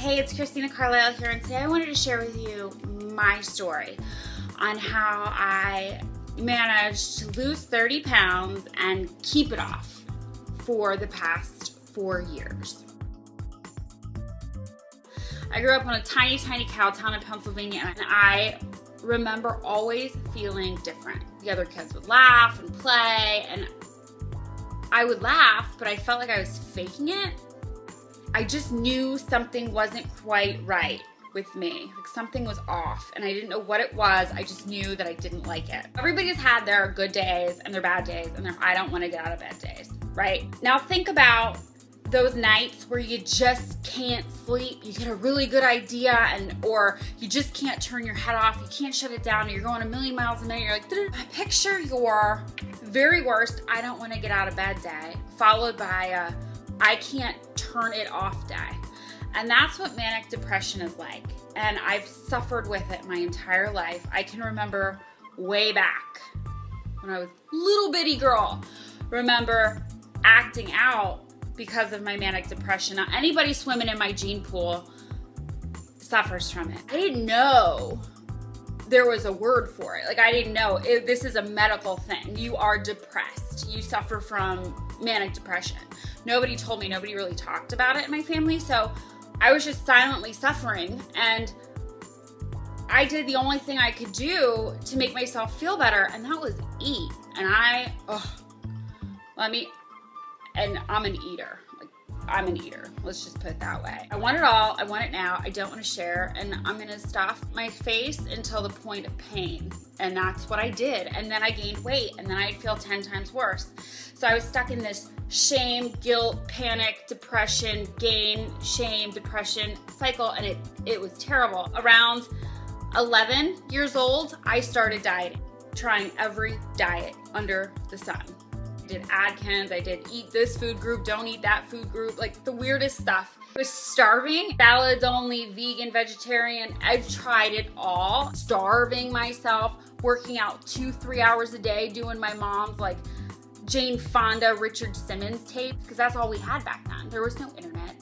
Hey, it's Christina Carlyle here, and today I wanted to share with you my story on how I managed to lose 30 pounds and keep it off for the past 4 years. I grew up in a tiny, tiny cow town in Pennsylvania, and I remember always feeling different. The other kids would laugh and play, and I would laugh, but I felt like I was faking it. I just knew something wasn't quite right with me. Like something was off, and I didn't know what it was. I just knew that I didn't like it. Everybody's had their good days and their bad days and their I don't want to get out of bed days, right? Now think about those nights where you just can't sleep. You get a really good idea or you just can't turn your head off. You can't shut it down. You're going a million miles a minute. You're like, picture your very worst I don't want to get out of bed day followed by a I can't turn it off day. And that's what manic depression is like. And I've suffered with it my entire life. I can remember way back when I was a little bitty girl, remember acting out because of my manic depression. Now, anybody swimming in my gene pool suffers from it. I didn't know there was a word for it. Like I didn't know this is a medical thing. You are depressed. You suffer from manic depression. Nobody told me, nobody really talked about it in my family, so I was just silently suffering, and I did the only thing I could do to make myself feel better, and that was eat. And I'm an eater. I'm an eater. Let's just put it that way. I want it all. I want it now. I don't want to share. And I'm going to stuff my face until the point of pain. And that's what I did. And then I gained weight, and then I'd feel 10 times worse. So I was stuck in this shame, guilt, panic, depression, gain, shame, depression cycle. And it was terrible. Around 11 years old, I started dieting, trying every diet under the sun. I did Atkins, I did eat this food group, don't eat that food group, like the weirdest stuff. I was starving, salads only, vegan, vegetarian. I've tried it all. Starving myself, working out 2-3 hours a day, doing my mom's like Jane Fonda, Richard Simmons tape, because that's all we had back then. There was no internet.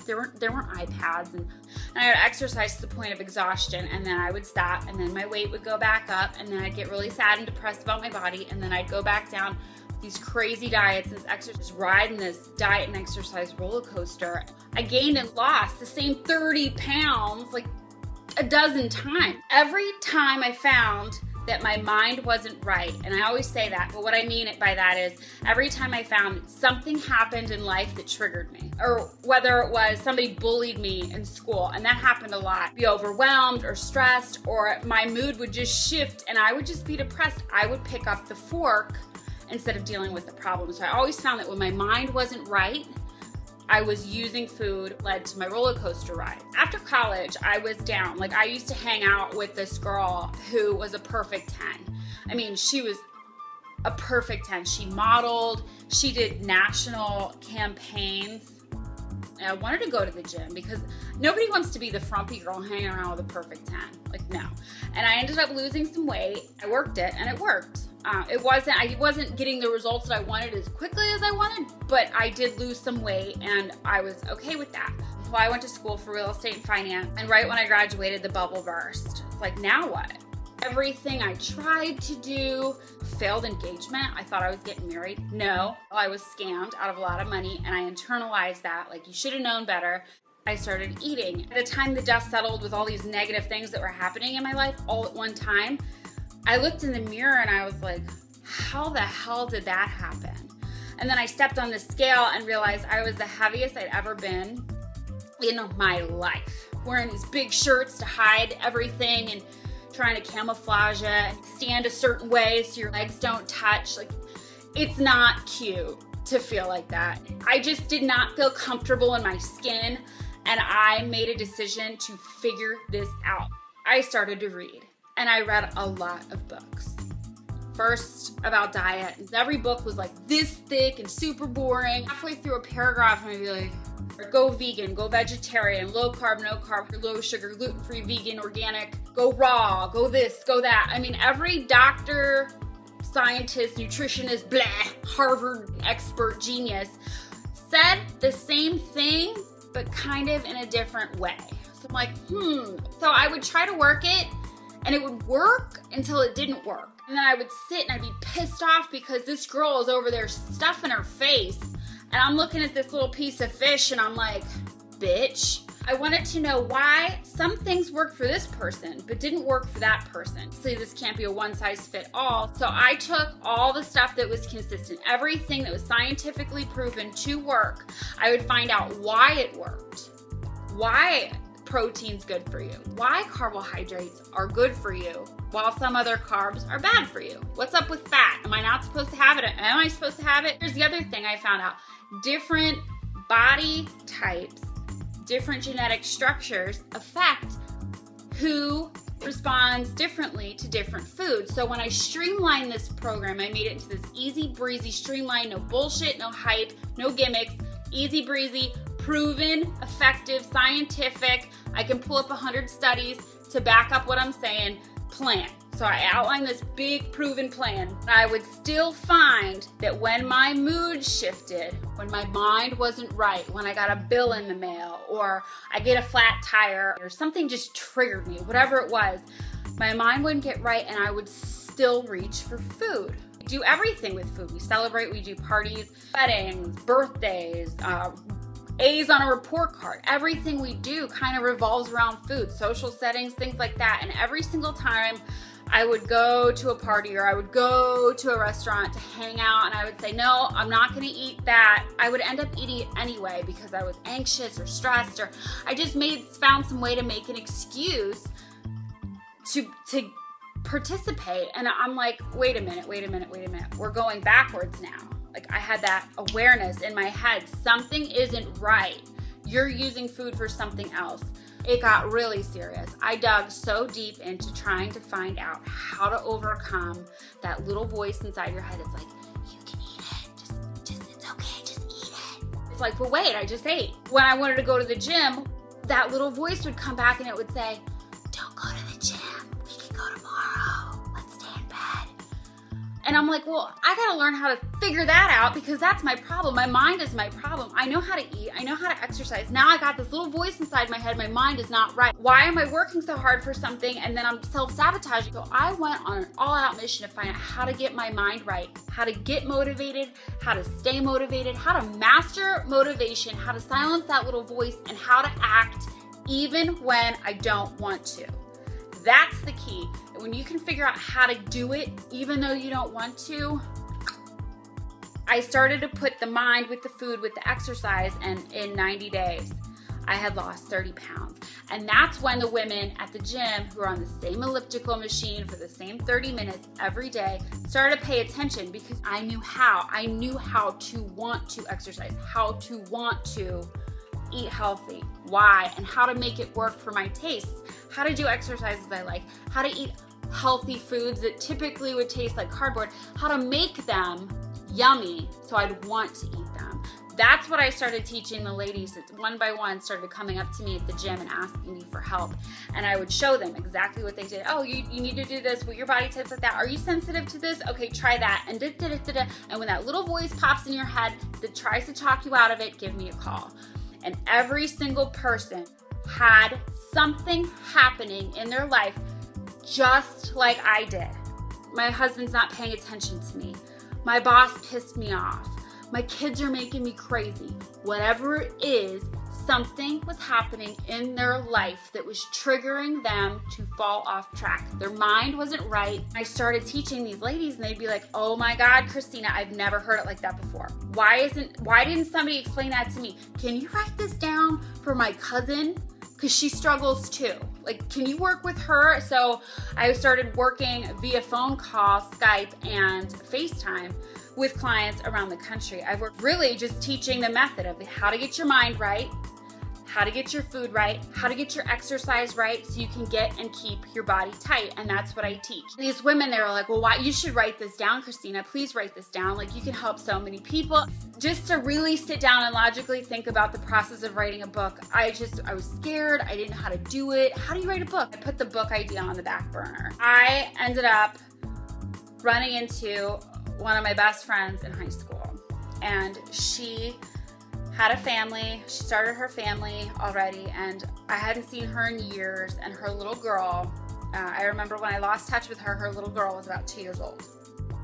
There weren't iPads, and I would exercise to the point of exhaustion, and then I would stop, and then my weight would go back up, and then I'd get really sad and depressed about my body, and then I'd go back down. These crazy diets, this exercise, riding this diet and exercise roller coaster. I gained and lost the same 30 pounds like a dozen times. Every time I found that my mind wasn't right, and I always say that, but what I mean by that is every time I found that something happened in life that triggered me, or whether it was somebody bullied me in school, and that happened a lot, be overwhelmed or stressed, or my mood would just shift and I would just be depressed, I would pick up the fork instead of dealing with the problem. So I always found that when my mind wasn't right, I was using food, led to my roller coaster ride. After college, I was down. Like I used to hang out with this girl who was a perfect 10. I mean, she was a perfect 10. She modeled, she did national campaigns. And I wanted to go to the gym because nobody wants to be the frumpy girl hanging around with a perfect 10. Like, no. And I ended up losing some weight. I worked it, and it worked. I wasn't getting the results that I wanted as quickly as I wanted, but I did lose some weight, and I was okay with that. Well, I went to school for real estate and finance, and right when I graduated, the bubble burst. It's like, now what? Everything I tried to do, failed engagement. I thought I was getting married. No, I was scammed out of a lot of money, and I internalized that. Like, you should have known better. I started eating. By the time the dust settled with all these negative things that were happening in my life all at one time, I looked in the mirror and I was like, how the hell did that happen? And then I stepped on the scale and realized I was the heaviest I'd ever been in my life. Wearing these big shirts to hide everything and trying to camouflage it and stand a certain way so your legs don't touch. Like, it's not cute to feel like that. I just did not feel comfortable in my skin, and I made a decision to figure this out. I started to read. And I read a lot of books. First about diet. Every book was like this thick and super boring. Halfway through a paragraph, I'd be like, go vegan, go vegetarian, low carb, no carb, low sugar, gluten-free, vegan, organic, go raw, go this, go that. I mean, every doctor, scientist, nutritionist, blah, Harvard expert, genius said the same thing but kind of in a different way. So I'm like, So I would try to work it, and it would work until it didn't work. And then I would sit and I'd be pissed off because this girl is over there stuffing her face, and I'm looking at this little piece of fish and I'm like, bitch. I wanted to know why some things worked for this person but didn't work for that person. So this can't be a one size fit all. So I took all the stuff that was consistent, everything that was scientifically proven to work. I would find out why it worked, why protein's good for you, why carbohydrates are good for you while some other carbs are bad for you. What's up with fat? Am I not supposed to have it? Am I supposed to have it? Here's the other thing I found out. Different body types, different genetic structures affect who responds differently to different foods. So when I streamlined this program, I made it into this easy breezy, streamlined, no bullshit, no hype, no gimmicks, easy breezy, proven, effective, scientific. I can pull up 100 studies to back up what I'm saying, plan. So I outlined this big proven plan. I would still find that when my mood shifted, when my mind wasn't right, when I got a bill in the mail, or I get a flat tire, or something just triggered me, whatever it was, my mind wouldn't get right and I would still reach for food. We do everything with food. We celebrate, we do parties, weddings, birthdays, A's on a report card. Everything we do kind of revolves around food, social settings, things like that. And every single time I would go to a party or I would go to a restaurant to hang out and I would say, no, I'm not gonna eat that. I would end up eating it anyway because I was anxious or stressed, or I just found some way to make an excuse to participate. And I'm like, wait a minute. We're going backwards now. Like I had that awareness in my head. Something isn't right. You're using food for something else. It got really serious. I dug so deep into trying to find out how to overcome that little voice inside your head. It's like, you can eat it. Just it's okay, just eat it. It's like, but wait, I just ate. When I wanted to go to the gym, that little voice would come back and it would say, don't go to the gym. We can go tomorrow. Let's stay in bed. And I'm like, well, I gotta learn how to figure that out because that's my problem. My mind is my problem. I know how to eat. I know how to exercise. Now I got this little voice inside my head. My mind is not right. Why am I working so hard for something and then I'm self-sabotaging? So I went on an all-out mission to find out how to get my mind right, how to get motivated, how to stay motivated, how to master motivation, how to silence that little voice, and how to act even when I don't want to. That's the key. When you can figure out how to do it, even though you don't want to, I started to put the mind with the food, with the exercise, and in 90 days, I had lost 30 pounds. And that's when the women at the gym who are on the same elliptical machine for the same 30 minutes every day started to pay attention because I knew how. I knew how to want to exercise, how to want to eat healthy, why, and how to make it work for my tastes, how to do exercises I like, how to eat healthy foods that typically would taste like cardboard, how to make them yummy so I'd want to eat them. That's what I started teaching the ladies that one by one started coming up to me at the gym and asking me for help. And I would show them exactly what they did. Oh, you need to do this. Well, your body type's like that. Are you sensitive to this? Okay, try that. And And when that little voice pops in your head that tries to talk you out of it, give me a call. And every single person had something happening in their life just like I did. My husband's not paying attention to me. My boss pissed me off. My kids are making me crazy. Whatever it is, something was happening in their life that was triggering them to fall off track. Their mind wasn't right. I started teaching these ladies and they'd be like, oh my God, Christina, I've never heard it like that before. Why didn't somebody explain that to me? Can you write this down for my cousin? Because she struggles too. Like, can you work with her? So I started working via phone call, Skype, and FaceTime with clients around the country. I've worked really just teaching the method of how to get your mind right, how to get your food right, how to get your exercise right so you can get and keep your body tight. And that's what I teach. These women, they were like, well, why? You should write this down, Christina. Please write this down. Like, you can help so many people. Just to really sit down and logically think about the process of writing a book. I was scared. I didn't know how to do it. How do you write a book? I put the book idea on the back burner. I ended up running into one of my best friends in high school, and she had a family. She started her family already, and I hadn't seen her in years. And her little girl, I remember when I lost touch with her, her little girl was about 2 years old.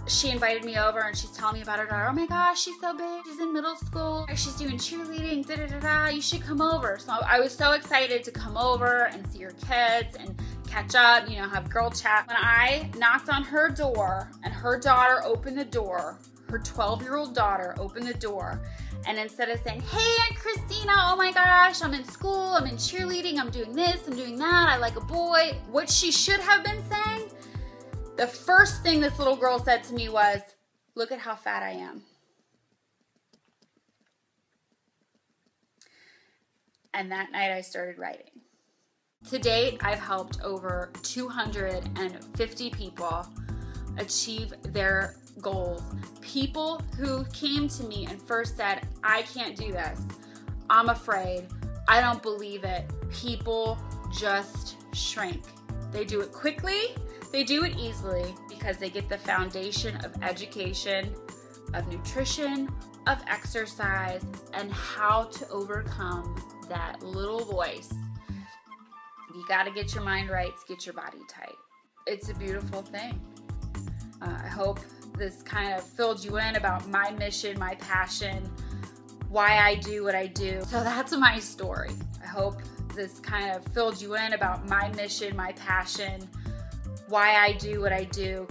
She invited me over and she's telling me about her daughter. Oh my gosh, she's so big. She's in middle school. She's doing cheerleading. Da da da da. You should come over. So I was so excited to come over and see her kids and catch up, you know, have girl chat. When I knocked on her door and her daughter opened the door, her 12-year-old daughter opened the door, and instead of saying, hey, Aunt Christina, oh my gosh, I'm in school, I'm in cheerleading, I'm doing this, I'm doing that, I like a boy, what she should have been saying, the first thing this little girl said to me was, look at how fat I am. And that night I started writing. To date, I've helped over 250 people achieve their goals. People who came to me and first said, I can't do this. I'm afraid. I don't believe it. People just shrink. They do it quickly. They do it easily because they get the foundation of education, of nutrition, of exercise, and how to overcome that little voice. You got to get your mind right to get your body tight. It's a beautiful thing. I hope this kind of filled you in about my mission, my passion, why I do what I do. So that's my story. I hope this kind of filled you in about my mission, my passion, why I do what I do.